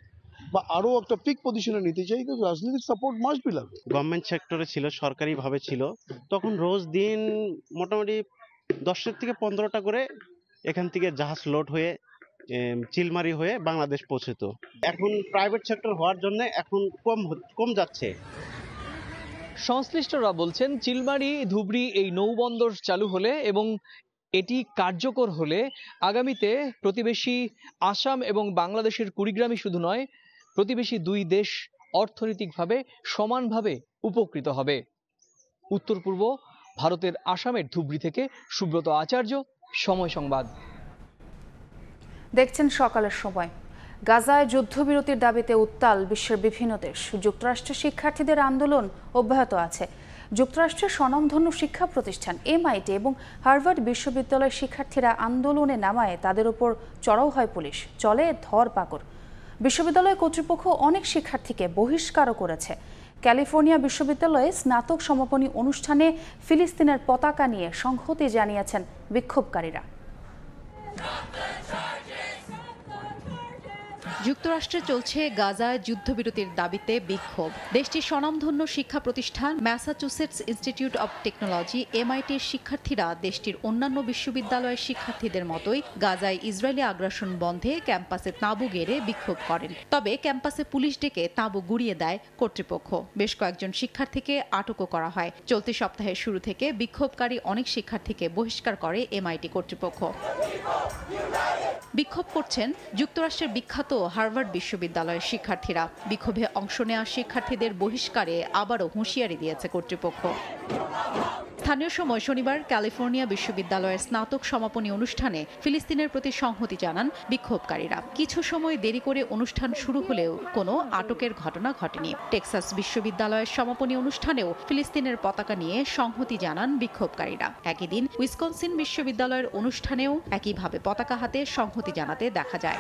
Speaker 6: বা আরো একটা পিক পজিশনে নিতে চাই, তো রাজনৈতিক সাপোর্ট মাস্ট বি লাগবে।
Speaker 8: গভর্নমেন্ট সেক্টরে ছিল, সরকারিভাবে ছিল, তখন রোজ দিন মোটামুটি 10 থেকে 15টা করে এখান থেকে জাহাজ লোড হয়ে চিলমারি হয়ে বাংলাদেশ পৌঁছতো। এখন প্রাইভেট সেক্টর হওয়ার জন্য এখন কম যাচ্ছে।
Speaker 5: সংশ্লিষ্টরা বলছেন চিলমারি ধুবড়ি এই নৌবন্দর চালু হলে এবং এটি কার্যকর হলে আগামীতে প্রতিবেশী আসাম এবং বাংলাদেশের কুড়িগ্রামই শুধু নয়, প্রতিবেশী দুই দেশ অর্থনৈতিকভাবে সমানভাবে উপকৃত হবে। উত্তর পূর্ব ভারতের আসামের ধুবড়ি থেকে সুব্রত আচার্য, সময় সংবাদ।
Speaker 1: দেখছেন সকালের সময়। গাজায় যুদ্ধবিরতির দাবিতে উত্তাল বিশ্বের বিভিন্ন দেশ। যুক্তরাষ্ট্রের শিক্ষার্থীদের আন্দোলন অব্যাহত আছে। যুক্তরাষ্ট্রের স্বনামধন্য শিক্ষা প্রতিষ্ঠান MIT এবং হার্ভার্ড বিশ্ববিদ্যালয়ের শিক্ষার্থীরা আন্দোলনে নামায় তাদের উপর চড়াও হয় পুলিশ, চলে ধরপাকড়। বিশ্ববিদ্যালয় কর্তৃপক্ষ অনেক শিক্ষার্থীকে বহিষ্কারও করেছে। ক্যালিফোর্নিয়া বিশ্ববিদ্যালয়ে স্নাতক সমাপনী অনুষ্ঠানে ফিলিস্তিনের পতাকা নিয়ে সংহতি জানিয়েছেন বিক্ষোভকারীরা।
Speaker 9: যুক্তরাষ্ট্রে চলছে গাজায় যুদ্ধবিরতির দাবিতে বিক্ষোভ। দেশটির স্বনামধন্য শিক্ষা প্রতিষ্ঠান ম্যাসাচুসেটস ইনস্টিটিউট অব টেকনোলজি MITর শিক্ষার্থীরা দেশটির অন্যান্য বিশ্ববিদ্যালয়ের শিক্ষার্থীদের মতোই গাজায় ইসরায়েলি আগ্রাসন বন্ধে ক্যাম্পাসে তাঁবু গেড়ে বিক্ষোভ করেন। তবে ক্যাম্পাসে পুলিশ ডেকে তাঁবু গুড়িয়ে দেয় কর্তৃপক্ষ। বেশ কয়েকজন শিক্ষার্থীকে আটকও করা হয়। চলতি সপ্তাহের শুরু থেকে বিক্ষোভকারী অনেক শিক্ষার্থীকে বহিষ্কার করে MIT কর্তৃপক্ষ। বিক্ষোভ করছেন যুক্তরাষ্ট্রের বিখ্যাত হার্ভার্ড বিশ্ববিদ্যালয়ের শিক্ষার্থীরা। বিক্ষোভে অংশ নেওয়া শিক্ষার্থীদের বহিষ্কারে আবারও হুঁশিয়ারি দিয়েছে কর্তৃপক্ষ। স্থানীয় সময় শনিবার ক্যালিফোর্নিয়া বিশ্ববিদ্যালয়ের স্নাতক সমাপনী অনুষ্ঠানে ফিলিস্তিনের প্রতি সংহতি জানান বিক্ষোভকারীরা। কিছু সময় দেরি করে অনুষ্ঠান শুরু হলেও কোনো আটকের ঘটনা ঘটেনি। টেক্সাস বিশ্ববিদ্যালয়ের সমাপনী অনুষ্ঠানেও ফিলিস্তিনের পতাকা নিয়ে সংহতি জানান বিক্ষোভকারীরা। একই দিন উইসকনসিন বিশ্ববিদ্যালয়ের অনুষ্ঠানেও একইভাবে পতাকা হাতে সংহতি জানাতে দেখা যায়।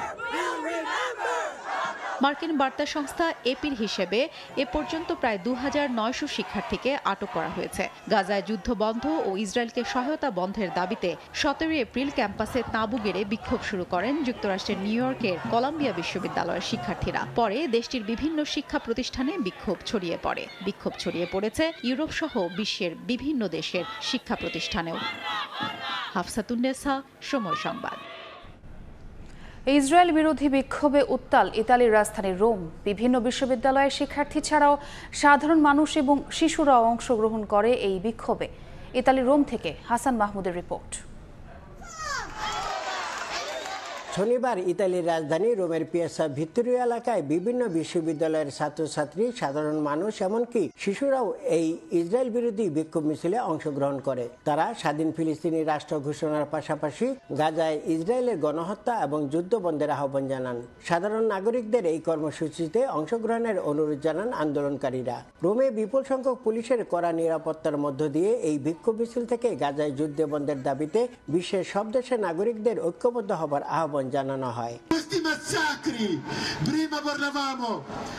Speaker 9: মার্কিন বার্তা সংস্থা APর হিসেবে এ পর্যন্ত প্রায় 2900 শিক্ষার্থীকে আটক করা হয়েছে। গাজায় যুদ্ধ বন্ধ ও ইসরায়েলকে সহায়তা বন্ধের দাবিতে 17 এপ্রিল ক্যাম্পাসে তাঁবু গেড়ে বিক্ষোভ শুরু করেন যুক্তরাষ্ট্রের নিউ ইয়র্কের কলাম্বিয়া বিশ্ববিদ্যালয়ের শিক্ষার্থীরা। পরে দেশটির বিভিন্ন শিক্ষা প্রতিষ্ঠানে বিক্ষোভ ছড়িয়ে পড়ে। বিক্ষোভ ছড়িয়ে পড়েছে ইউরোপ সহ বিশ্বের বিভিন্ন দেশের শিক্ষা প্রতিষ্ঠানেও। হাফসাতুন্নেসা, সময় সংবাদ।
Speaker 1: ইসরায়েল বিরোধী বিক্ষোভে উত্তাল ইতালির রাজধানী রোম। বিভিন্ন বিশ্ববিদ্যালয়ের শিক্ষার্থী ছাড়াও সাধারণ মানুষ এবং শিশুরাও অংশগ্রহণ করে এই বিক্ষোভে। ইতালির রোম থেকে হাসান মাহমুদের রিপোর্ট।
Speaker 13: শনিবার ইতালির রাজধানী রোমের পিয়াসা ভিত্তোরিয়া এলাকায় বিভিন্ন বিশ্ববিদ্যালয়ের ছাত্রছাত্রী, সাধারণ মানুষ এমনকি শিশুরাও এই ইসরায়েল বিরোধী বিক্ষোভ মিছিলে অংশগ্রহণ করে। তারা স্বাধীন ফিলিস্তিনি রাষ্ট্র ঘোষণার পাশাপাশি গাজায় ইসরায়েলের গণহত্যা এবং যুদ্ধ বন্ধের আহ্বান জানান। সাধারণ নাগরিকদের এই কর্মসূচিতে অংশগ্রহণের অনুরোধ জানান আন্দোলনকারীরা। রোমে বিপুল সংখ্যক পুলিশের কড়া নিরাপত্তার মধ্য দিয়ে এই বিক্ষোভ মিছিল থেকে গাজায় যুদ্ধ বন্ধের দাবিতে বিশ্বের সব দেশের নাগরিকদের ঐক্যবদ্ধ হবার আহ্বান জানানো হয়।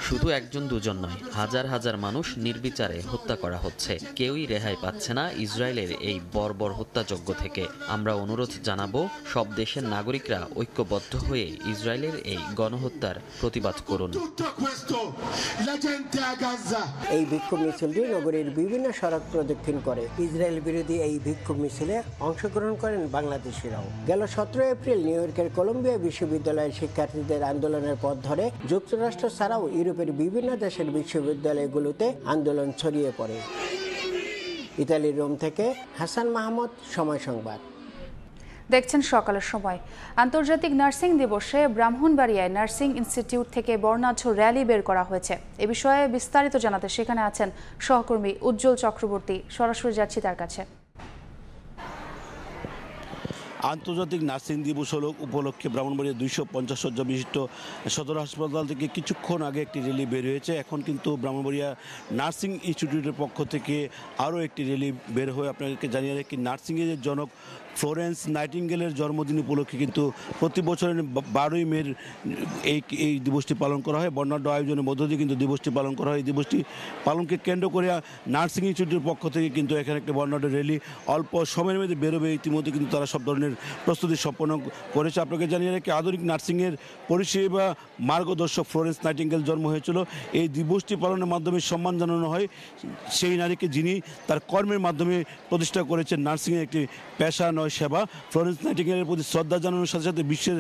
Speaker 14: শুধু একজন দুজন নয়, হাজার হাজার মানুষ নির্বিচারে হত্যা করা হচ্ছে। কেউই রেহাই পাচ্ছে না ইসরায়েলের এই বর্বর হত্যাযজ্ঞ থেকে। আমরা অনুরোধ জানাবো সব দেশের নাগরিকরা ঐক্যবদ্ধ হয়ে ইসরায়েলের এই গণহত্যার প্রতিবাদ করুন।
Speaker 13: এই বিক্ষোভ মিছিলটি নগরীর বিভিন্ন সড়ক প্রদক্ষিণ করে। ইসরায়েল বিরোধী এই বিক্ষোভ মিছিলে অংশগ্রহণ করেন বাংলাদেশিরাও। গেল 17 এপ্রিল নিউ ইয়র্কের কলম্বিয়া বিশ্ববিদ্যালয়ের শিক্ষার্থীদের আন্দোলনের পথ ধরে যুক্তরাষ্ট্র ছাড়াও ইউরোপের বিভিন্ন দেশের বিশ্ববিদ্যালয়গুলোতে আন্দোলন ছড়িয়ে পড়ে। ইতালির রোম থেকে হাসান মাহমুদ, সময় সংবাদ।
Speaker 1: দেখছেন সকালের সময়। আন্তর্জাতিক নার্সিং দিবসে ব্রাহ্মণবাড়িয়ায় নার্সিং ইনস্টিটিউট থেকে বর্ণাঢ্য র্যালি বের করা হয়েছে। এ বিষয়ে বিস্তারিত জানাতে সেখানে আছেন সহকর্মী উজ্জ্বল চক্রবর্তী। সরাসরি যাচ্ছি তার কাছে।
Speaker 15: আন্তর্জাতিক নার্সিং দিবস উপলক্ষে ব্রাহ্মণবাড়িয়া 250 শয্যা বিশিষ্ট সদর হাসপাতাল থেকে কিছুক্ষণ আগে একটি র্যালি বের হয়েছে। এখন কিন্তু ব্রাহ্মণবাড়িয়া নার্সিং ইনস্টিটিউটের পক্ষ থেকে আরও একটি র্যালি বের হয়ে আপনাদেরকে জানিয়ে রাখি, নার্সিংয়ের জনক ফ্লোরেন্স নাইটিঙ্গেলের জন্মদিন উপলক্ষে কিন্তু প্রতি বছরের 12ই মে এই দিবসটি পালন করা হয়। বর্ণাঢ্য আয়োজনের মধ্য দিয়ে কিন্তু দিবসটি পালন করা হয়। এই দিবসটি পালনকে কেন্দ্র করে নার্সিং ইনস্টিটিউটের পক্ষ থেকে কিন্তু এখানে একটা বর্ণাঢ্য র্যালি অল্প সময়ের মধ্যে বেরোবে। ইতিমধ্যে কিন্তু তারা সব ধরনের প্রস্তুতি সম্পন্ন করেছে। আপনাকে জানিয়ে রাখি, আধুনিক নার্সিংয়ের পরিষেবা মার্গদর্শক ফ্লোরেন্স নাইটিঙ্গেল জন্ম হয়েছিল। এই দিবসটি পালনের মাধ্যমে সম্মান জানানো হয় সেই নারীকে যিনি তার কর্মের মাধ্যমে প্রতিষ্ঠা করেছেন নার্সিংয়ের একটি পেশা নয় সেবা। ফ্লোরেন্স নাইটিঙ্গেলের প্রতি শ্রদ্ধা জানানোর সাথে সাথে বিশ্বের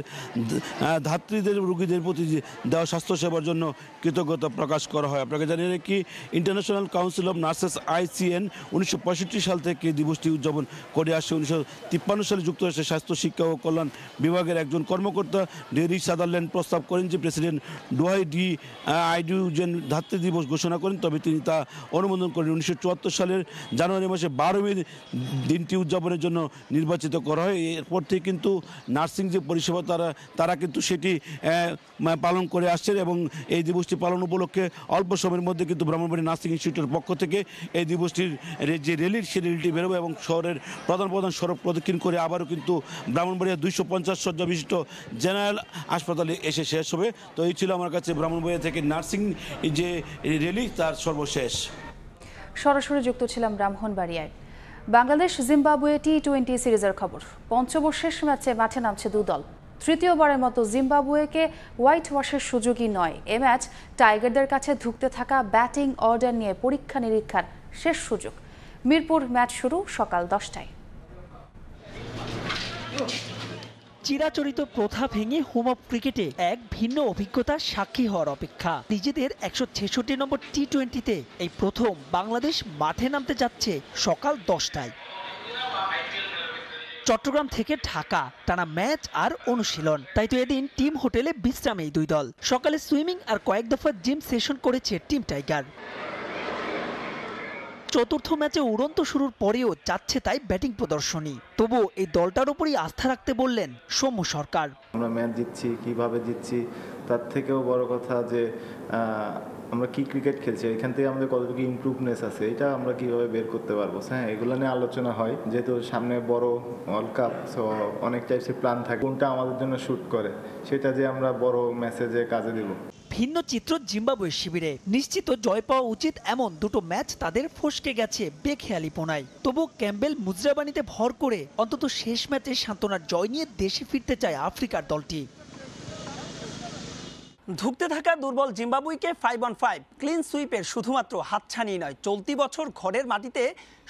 Speaker 15: ধাত্রীদের রোগীদের প্রতি দেওয়া স্বাস্থ্যসেবার জন্য কৃতজ্ঞতা প্রকাশ করা হয়। আপনাকে জানিয়ে রাখি, international council of nurses ICN 1965 সাল থেকে দিবসটি উদযাপন করে আসছে। 1953 সালে যুক্তরাষ্ট্রের স্বাস্থ্য শিক্ষা ও কল্যাণ বিভাগের একজন কর্মকর্তা ডেরি সাদারল্যান্ড প্রস্তাব করেন যে প্রেসিডেন্ট ডোয়াইট ডি আইডুজেন ধাত্রী দিবস ঘোষণা করেন, তবে তিনি তা অনুমোদন করেন। 1974 সালের জানুয়ারি মাসে 12 মে দিনটি উদযাপনের জন্য নির্বাচিত করা হয়। এরপর থেকে কিন্তু নার্সিং যে পরিষেবা তারা কিন্তু সেটি পালন করে আসছেন এবং এই দিবসটি পালন উপলক্ষে অল্প সময়ের মধ্যে কিন্তু ব্রাহ্মণবাড়িয়া নার্সিং ইনস্টিটিউটের পক্ষ থেকে এই দিবসটির যে র্যালিটি বেরোবে এবং শহরের প্রধান সড়ক প্রদক্ষিণ করে আবারও কিন্তু ব্রাহ্মণবাড়িয়া 250 শয্যা বিশিষ্ট জেনারেল হাসপাতালে এসে শেষ হবে। তো এই ছিল আমার কাছে ব্রাহ্মণবাড়িয়া থেকে নার্সিং যে র্যালি তার সর্বশেষ।
Speaker 1: সরাসরি যুক্ত ছিলাম ব্রাহ্মণবাড়িয়ায়। বাংলাদেশ জিম্বাবুয়ে T20 সিরিজের খবর। পঞ্চম শেষ ম্যাচে মাঠে নামছে দু দল। তৃতীয়বারের মতো জিম্বাবুয়েকে হোয়াইট ওয়াশের সুযোগই নয়। এ ম্যাচ টাইগারদের কাছে ধুঁকতে থাকা ব্যাটিং অর্ডার নিয়ে পরীক্ষা নিরীক্ষার শেষ সুযোগ। মিরপুর ম্যাচ শুরু সকাল 10টায়।
Speaker 11: চিরাচরিত প্রথা ভেঙে হোম অফ ক্রিকেটে এক ভিন্ন অভিজ্ঞতার সাক্ষী হওয়ার অপেক্ষা। নিজেদের 166 নম্বর T20-তে এই প্রথম বাংলাদেশ মাঠে নামতে যাচ্ছে সকাল 10টায়। চট্টগ্রাম থেকে ঢাকা টানা ম্যাচ আর অনুশীলন, তাই তো এদিন টিম হোটেলে বিশ্রামে এই দুই দল। সকালে সুইমিং আর কয়েক দফা জিম সেশন করেছে টিম টাইগার। চতুর্থ ম্যাচে উড়ন্ত শুরুর পরেও যাচ্ছে তাই ব্যাটিং প্রদর্শনী। তবু এই দলটার উপরই আস্থা রাখতে বললেন সৌম্য সরকার।
Speaker 16: আমরা ম্যাচ জিতছি, কিভাবে জিতছি তার থেকেও বড় কথা যে আমরা কি ক্রিকেট খেলছি, এখান থেকে আমাদের কতটুকু ইমপ্রুভনেস আছে এটা আমরা কিভাবে বের করতে পারবো। হ্যাঁ, এগুলো নিয়ে আলোচনা হয়, যেহেতু সামনে বড় ওয়ার্ল্ড কাপ, সো অনেক টাইপসের প্ল্যান থাকে, কোনটা আমাদের জন্য শুট করে সেটা যে আমরা বড় মেসেজে কাজে দেব।
Speaker 11: ভিন্ন চিত্র জিম্বাবুয়ের শিবিরে। নিশ্চিত জয় পাওয়া উচিত এমন দুটো ম্যাচ তাদের ফসকে গেছে বেখেয়ালিপনায়। তবু ক্যাম্বেল মুজরাবানিতে ভর করে অন্তত শেষ ম্যাচে সান্ত্বনার জয় নিয়ে দেশে ফিরতে চায় আফ্রিকার দলটি। ধুঁকতে থাকা দুর্বল জিম্বাবুয়েকে 5-on-5 ক্লিন সুইপের শুধুমাত্র হাতছানি নয়, চলতি বছর ঘরের মাটিতে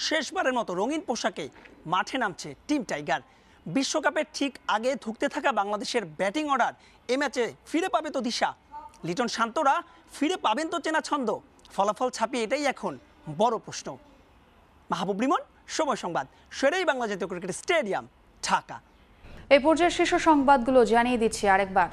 Speaker 11: শেষবারের মতো রঙিন পোশাকে মাঠে নামছে টিম টাইগার। বিশ্বকাপের ঠিক আগে ধুঁকতে থাকা বাংলাদেশের ব্যাটিং অর্ডার এ ম্যাচে ফিরে পাবে তো দিশা। লিটন শান্তরা ফিরে পাবেন তো চেনা ছন্দ। ফলাফল ছাপিয়ে এটাই এখন বড় প্রশ্ন। মাহবুব রিমন, সময় সংবাদ, শেরেই বাংলা জাতীয় ক্রিকেট স্টেডিয়াম, ঢাকা।
Speaker 1: এই পর্যায়ের শীর্ষ সংবাদগুলো জানিয়ে দিচ্ছি আরেকবার।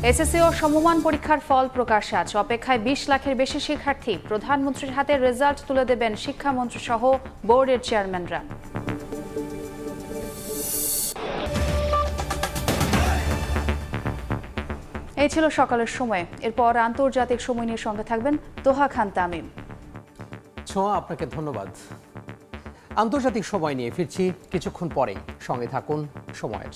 Speaker 1: এসএসসি ও সমমান পরীক্ষার ফল প্রকাশ আজ। অপেক্ষায় 20 লাখের বেশি শিক্ষার্থী। প্রধানমন্ত্রীর হাতে রেজাল্ট তুলে দেবেন শিক্ষামন্ত্রী সহ বোর্ডের চেয়ারম্যানরা। এই ছিল সকালের সময়। এরপর আন্তর্জাতিক সময় নিয়ে সঙ্গে থাকবেন তোহা খান তামিম।
Speaker 17: ছোঁয়া, আপনাকে ধন্যবাদ। আন্তর্জাতিক সময় নিয়ে ফিরছি কিছুক্ষণ পরেই, সঙ্গে থাকুন সময়ের।